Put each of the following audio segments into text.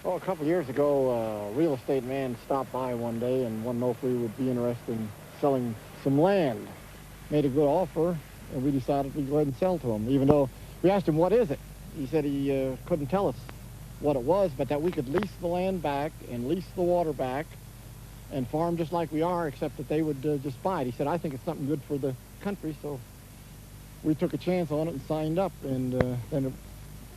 Oh, a couple of years ago, a real estate man stopped by one day and wanted to know if we would be interested in selling some land. Made a good offer, and we decided we'd go ahead and sell to him, even though we asked him, what is it? He said he couldn't tell us what it was, but that we could lease the land back and lease the water back and farm just like we are, except that they would just buy it. He said, I think it's something good for the country, so we took a chance on it and signed up, and then it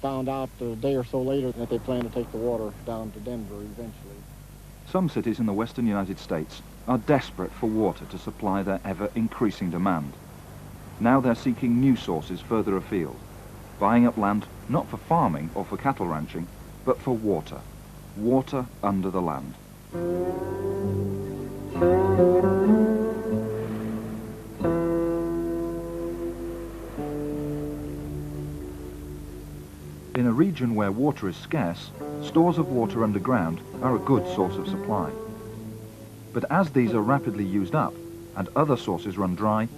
found out a day or so later that they plan to take the water down to Denver eventually. Some cities in the western United States are desperate for water to supply their ever-increasing demand. Now they're seeking new sources further afield, buying up land not for farming or for cattle ranching, but for water. Water under the land. In a region where water is scarce, stores of water underground are a good source of supply. But as these are rapidly used up and other sources run dry,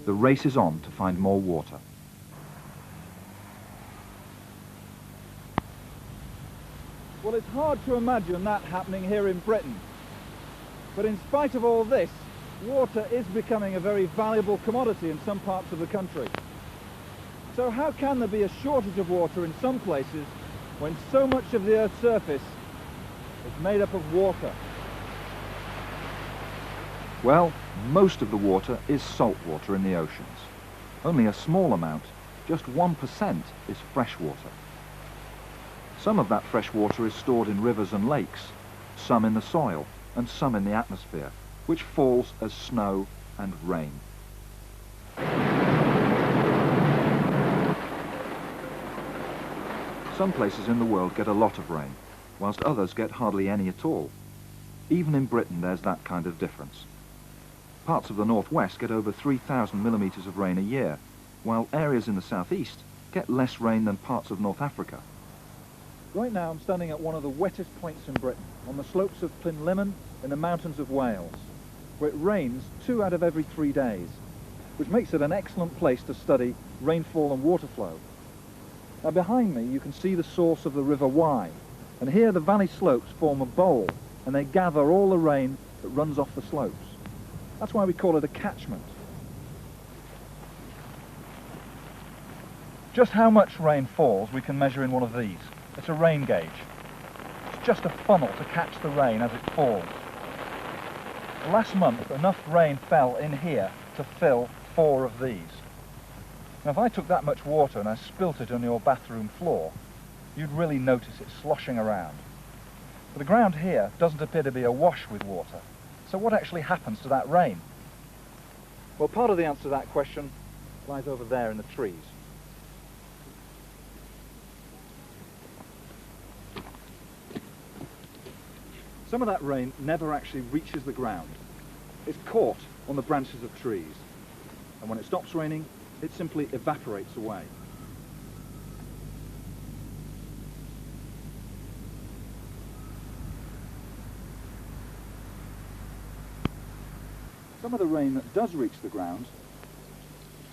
the race is on to find more water. Well, it's hard to imagine that happening here in Britain. But in spite of all this, water is becoming a very valuable commodity in some parts of the country. So how can there be a shortage of water in some places when so much of the Earth's surface is made up of water? Well, most of the water is salt water in the oceans. Only a small amount, just 1%, is fresh water. Some of that fresh water is stored in rivers and lakes, some in the soil and some in the atmosphere, which falls as snow and rain. Some places in the world get a lot of rain, whilst others get hardly any at all. Even in Britain there's that kind of difference. Parts of the northwest get over 3,000 millimetres of rain a year, while areas in the southeast get less rain than parts of North Africa. Right now I'm standing at one of the wettest points in Britain, on the slopes of Plinlimmon in the mountains of Wales, where it rains 2 out of every 3 days, which makes it an excellent place to study rainfall and water flow. Now behind me you can see the source of the River Wye, and here the valley slopes form a bowl and they gather all the rain that runs off the slopes. That's why we call it a catchment. Just how much rain falls we can measure in one of these. It's a rain gauge. It's just a funnel to catch the rain as it falls. Last month enough rain fell in here to fill 4 of these. Now if I took that much water and I spilt it on your bathroom floor, you'd really notice it sloshing around. But the ground here doesn't appear to be awash with water. So what actually happens to that rain? Well, part of the answer to that question lies over there in the trees. Some of that rain never actually reaches the ground. It's caught on the branches of trees. And when it stops raining, it simply evaporates away. Some of the rain that does reach the ground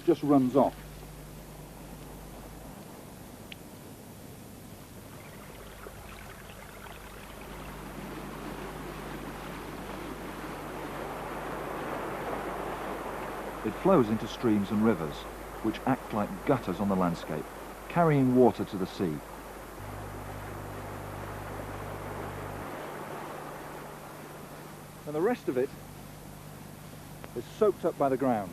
just runs off. It flows into streams and rivers, which act like gutters on the landscape, carrying water to the sea. And the rest of it is soaked up by the ground.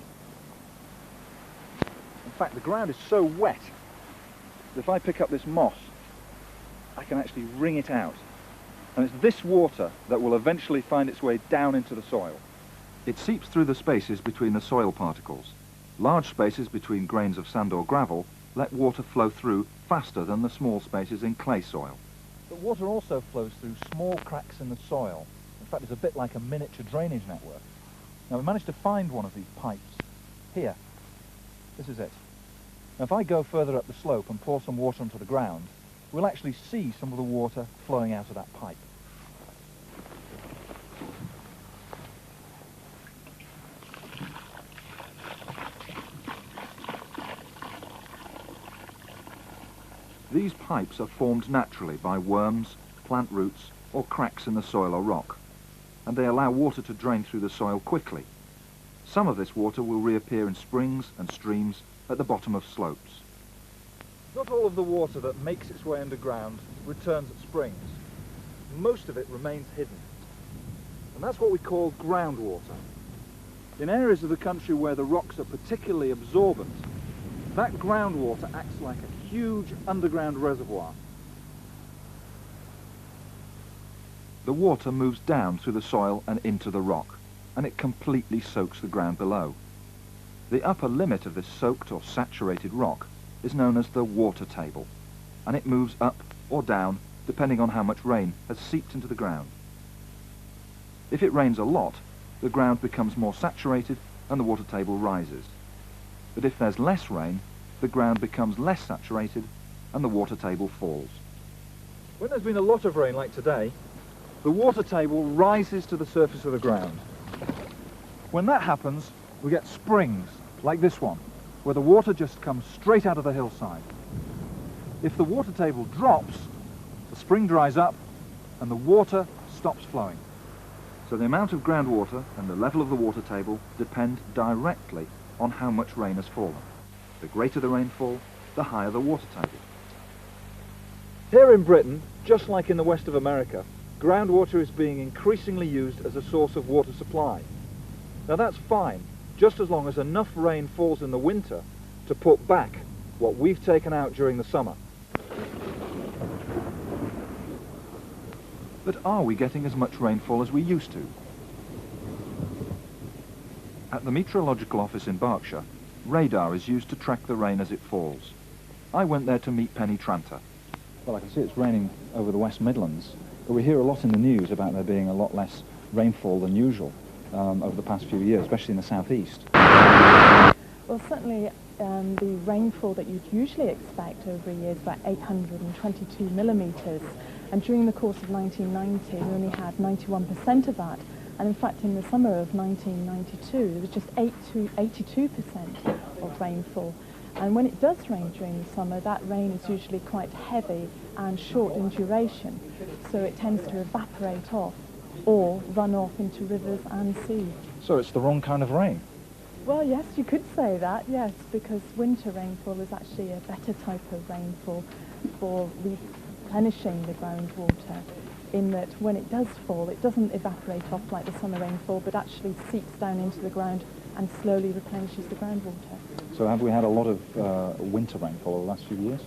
In fact, the ground is so wet that if I pick up this moss, I can actually wring it out. And it's this water that will eventually find its way down into the soil. It seeps through the spaces between the soil particles. Large spaces between grains of sand or gravel let water flow through faster than the small spaces in clay soil. But water also flows through small cracks in the soil. In fact, it's a bit like a miniature drainage network. Now, we managed to find one of these pipes here. This is it. Now, if I go further up the slope and pour some water onto the ground, we'll actually see some of the water flowing out of that pipe. These pipes are formed naturally by worms, plant roots or cracks in the soil or rock, and they allow water to drain through the soil quickly. Some of this water will reappear in springs and streams at the bottom of slopes. Not all of the water that makes its way underground returns at springs. Most of it remains hidden. And that's what we call groundwater. In areas of the country where the rocks are particularly absorbent, that groundwater acts like a huge underground reservoir. The water moves down through the soil and into the rock, and it completely soaks the ground below. The upper limit of this soaked or saturated rock is known as the water table, and it moves up or down depending on how much rain has seeped into the ground. If it rains a lot, the ground becomes more saturated and the water table rises. But if there's less rain, the ground becomes less saturated and the water table falls. When there's been a lot of rain like today, the water table rises to the surface of the ground. When that happens, we get springs like this one, where the water just comes straight out of the hillside. If the water table drops, the spring dries up and the water stops flowing. So the amount of groundwater and the level of the water table depend directly on how much rain has fallen. The greater the rainfall, the higher the water table. Here in Britain, just like in the west of America, groundwater is being increasingly used as a source of water supply. Now that's fine, just as long as enough rain falls in the winter to put back what we've taken out during the summer. But are we getting as much rainfall as we used to? At the Meteorological Office in Berkshire, radar is used to track the rain as it falls. I went there to meet Penny Tranter. Well, I can see it's raining over the West Midlands, but we hear a lot in the news about there being a lot less rainfall than usual over the past few years, especially in the southeast. Well, certainly the rainfall that you'd usually expect over a year is about 822 millimetres, and during the course of 1990 we only had 91% of that, and in fact in the summer of 1992 there was just 82% of rainfall. And when it does rain during the summer, that rain is usually quite heavy and short in duration, so it tends to evaporate off or run off into rivers and sea. So it's the wrong kind of rain. Well, yes, you could say that, yes, because winter rainfall is actually a better type of rainfall for replenishing the groundwater, in that when it does fall, it doesn't evaporate off like the summer rainfall, but actually seeps down into the ground and slowly replenishes the groundwater. So have we had a lot of winter rainfall over the last few years?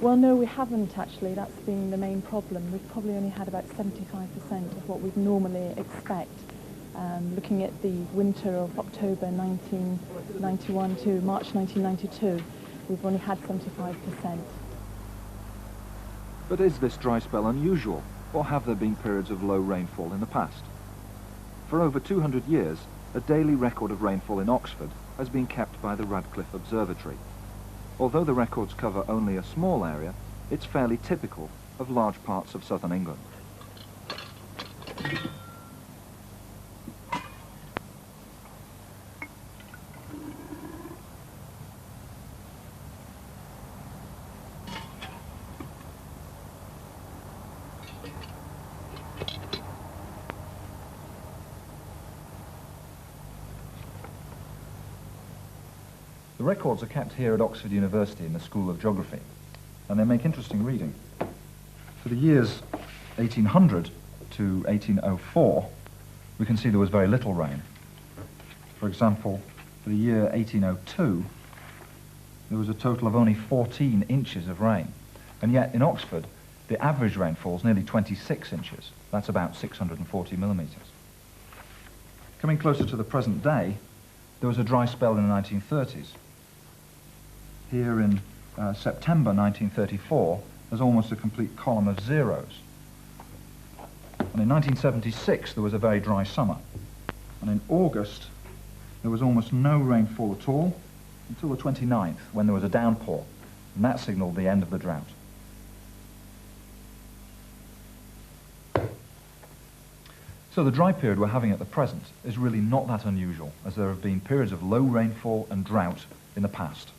Well, no, we haven't actually. That's been the main problem. We've probably only had about 75% of what we'd normally expect. Looking at the winter of October 1991 to March 1992, we've only had 75%. But is this dry spell unusual, or have there been periods of low rainfall in the past? For over 200 years, a daily record of rainfall in Oxford has been kept by the Radcliffe Observatory. Although the records cover only a small area, it's fairly typical of large parts of southern England. The records are kept here at Oxford University in the School of Geography, and they make interesting reading. For the years 1800 to 1804, we can see there was very little rain. For example, for the year 1802, there was a total of only 14 inches of rain. And yet in Oxford, the average rainfall is nearly 26 inches. That's about 640 millimetres. Coming closer to the present day, there was a dry spell in the 1930s. Here in September 1934, there's almost a complete column of zeros. And in 1976, there was a very dry summer. And in August, there was almost no rainfall at all until the 29th, when there was a downpour, and that signalled the end of the drought. So the dry period we're having at the present is really not that unusual, as there have been periods of low rainfall and drought in the past.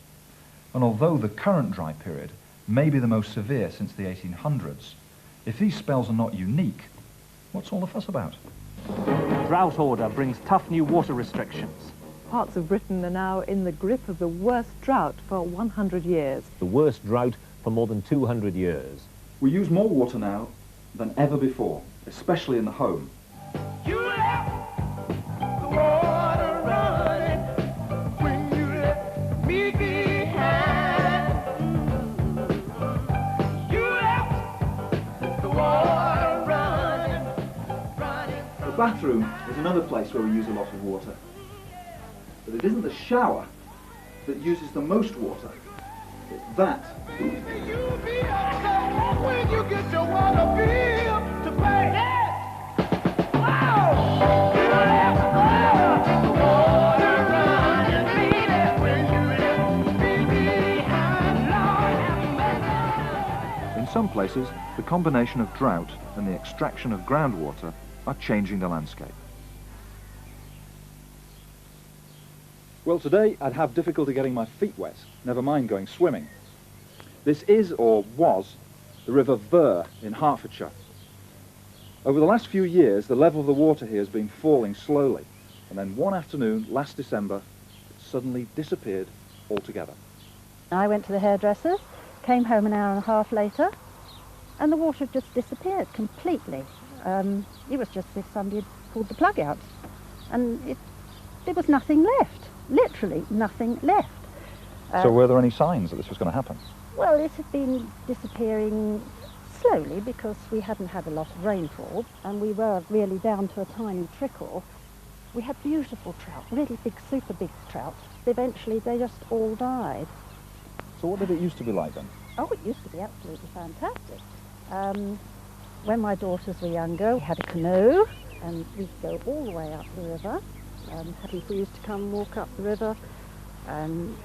And although the current dry period may be the most severe since the 1800s, If these spells are not unique, what's all the fuss about? Drought order brings tough new water restrictions. Parts of Britain are now in the grip of the worst drought for 100 years. The worst drought for more than 200 years. We use more water now than ever before, especially in the home. You left the water running when you left me behind. You left the water running. The bathroom is another place where we use a lot of water. But it isn't the shower that uses the most water. It's that. You be upset when you get your water bill to pay. Wow! You left the water running, baby, when you left me behind. Lord have mercy. In some places, the combination of drought and the extraction of groundwater are changing the landscape. Well, today I'd have difficulty getting my feet wet, never mind going swimming. This is, or was, the River Ver in Hertfordshire. Over the last few years, the level of the water here has been falling slowly, and then one afternoon, last December, it suddenly disappeared altogether. I went to the hairdresser's, came home an hour and a half later, and the water had just disappeared completely. It was just as if somebody had pulled the plug out, and there was nothing left. Literally nothing left. So were there any signs that this was going to happen? Well, it had been disappearing slowly because we hadn't had a lot of rainfall and we were really down to a tiny trickle. We had beautiful trout, really big, super big trout. Eventually they just all died. So what did it used to be like then? Oh, it used to be absolutely fantastic. When my daughters were younger, we had a canoe and we'd go all the way up the river. People used to come walk up the river and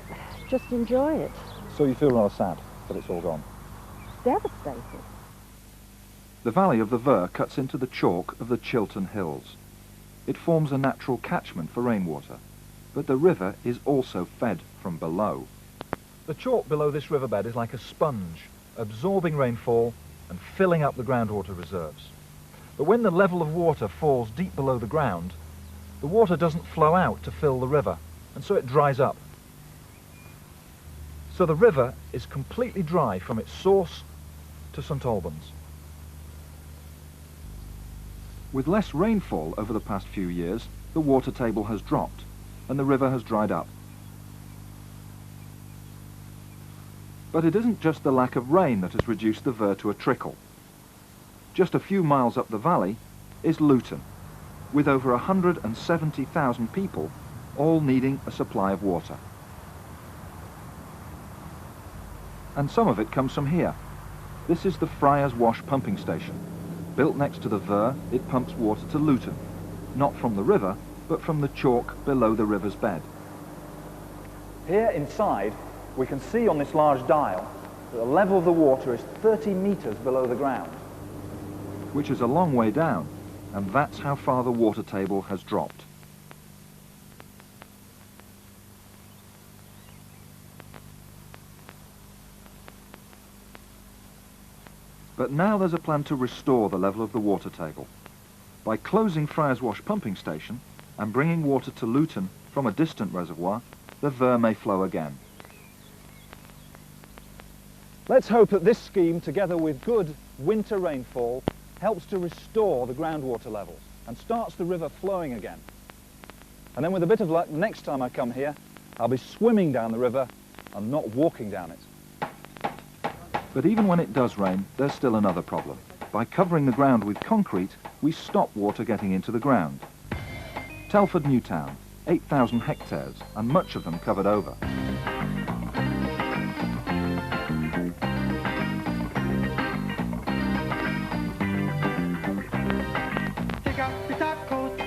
just enjoy it. So you feel rather sad that it's all gone? Devastated. The valley of the Ver cuts into the chalk of the Chiltern Hills. It forms a natural catchment for rainwater, but the river is also fed from below. The chalk below this riverbed is like a sponge, absorbing rainfall and filling up the groundwater reserves. But when the level of water falls deep below the ground, the water doesn't flow out to fill the river, and so it dries up. So the river is completely dry from its source to St Albans. With less rainfall over the past few years, the water table has dropped, and the river has dried up. But it isn't just the lack of rain that has reduced the Ver to a trickle. Just a few miles up the valley is Luton, with over 170,000 people all needing a supply of water. And some of it comes from here. This is the Friars Wash pumping station. Built next to the Ver, it pumps water to Luton, not from the river, but from the chalk below the river's bed. Here inside, we can see on this large dial that the level of the water is 30 metres below the ground. Which is a long way down, and that's how far the water table has dropped. But now there's a plan to restore the level of the water table. By closing Friars Wash pumping station and bringing water to Luton from a distant reservoir, the Ver may flow again. Let's hope that this scheme, together with good winter rainfall, helps to restore the groundwater levels and starts the river flowing again. And then with a bit of luck, next time I come here, I'll be swimming down the river and not walking down it. But even when it does rain, there's still another problem. By covering the ground with concrete, we stop water getting into the ground. Telford Newtown, 8,000 hectares, and much of them covered over. Take off your top coat,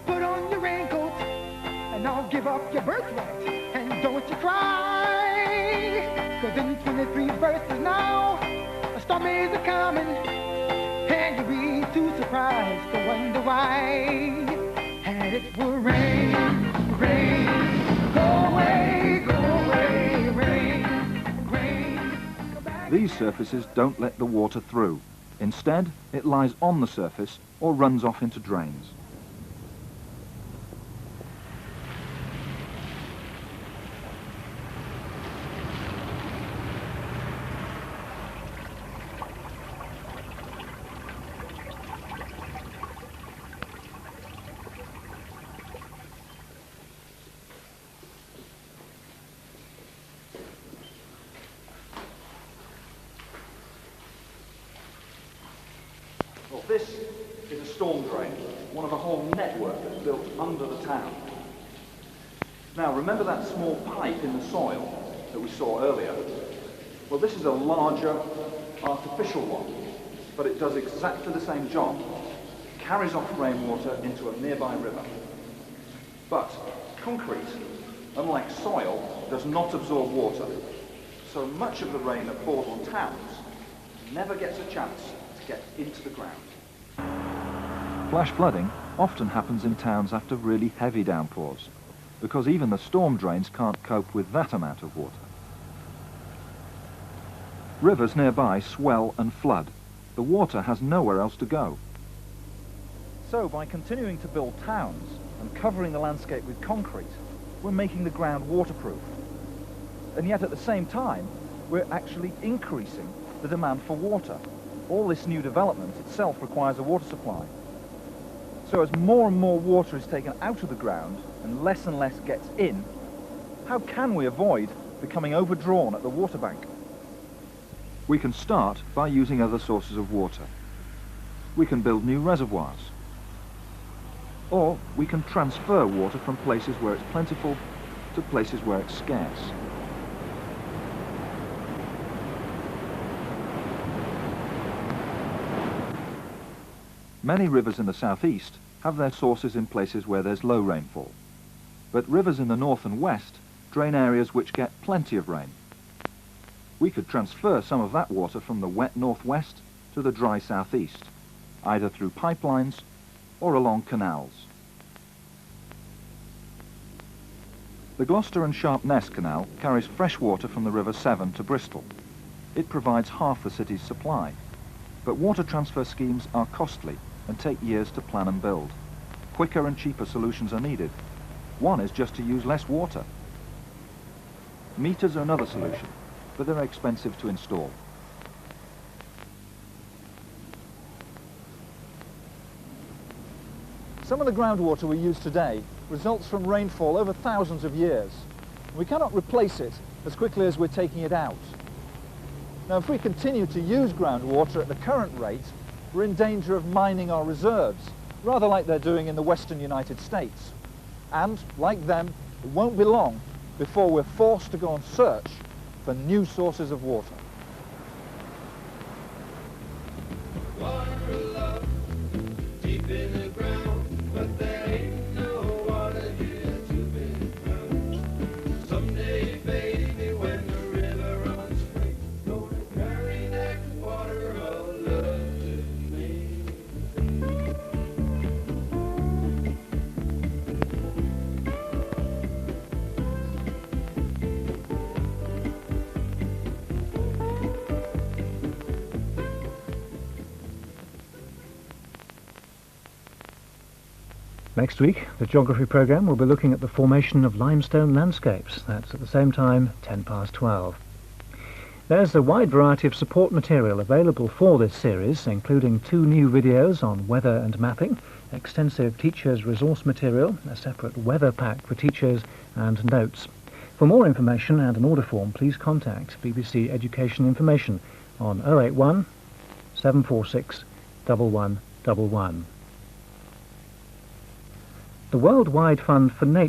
put on your raincoat, and don't give up your birthright, and don't you cry, 'cause in 23 verses now, a storm is a-coming, and you'll be too surprised to wonder why. And it will rain, rain, go away, rain, rain. These surfaces don't let the water through, Instead, it lies on the surface or runs off into drains. Well, this is a storm drain, one of a whole network that's built under the town. Now, remember that small pipe in the soil that we saw earlier? Well, this is a larger, artificial one, but it does exactly the same job. It carries off rainwater into a nearby river. But concrete, unlike soil, does not absorb water. So much of the rain that falls on towns never gets a chance to get into the ground. Flash flooding often happens in towns after really heavy downpours, because even the storm drains can't cope with that amount of water. Rivers nearby swell and flood. The water has nowhere else to go. So by continuing to build towns and covering the landscape with concrete, we're making the ground waterproof. And yet at the same time, we're actually increasing the demand for water. All this new development itself requires a water supply. So as more and more water is taken out of the ground and less gets in, how can we avoid becoming overdrawn at the water bank? We can start by using other sources of water. We can build new reservoirs. Or we can transfer water from places where it's plentiful to places where it's scarce. Many rivers in the southeast have their sources in places where there's low rainfall. But rivers in the north and west drain areas which get plenty of rain. We could transfer some of that water from the wet northwest to the dry southeast, either through pipelines or along canals. The Gloucester and Sharpness Canal carries fresh water from the River Severn to Bristol. It provides half the city's supply, but water transfer schemes are costly and take years to plan and build. Quicker and cheaper solutions are needed. One is just to use less water. Meters are another solution, but they're expensive to install. Some of the groundwater we use today results from rainfall over thousands of years. We cannot replace it as quickly as we're taking it out. Now, if we continue to use groundwater at the current rate, we're in danger of mining our reserves, rather like they're doing in the western United States. And, like them, it won't be long before we're forced to go on search for new sources of water. Next week, the geography programme will be looking at the formation of limestone landscapes. That's at the same time, 12:10. There's a wide variety of support material available for this series, including 2 new videos on weather and mapping, extensive teachers' resource material, a separate weather pack for teachers, and notes. For more information and an order form, please contact BBC Education Information on 081 746 1111. The Worldwide Fund for Nature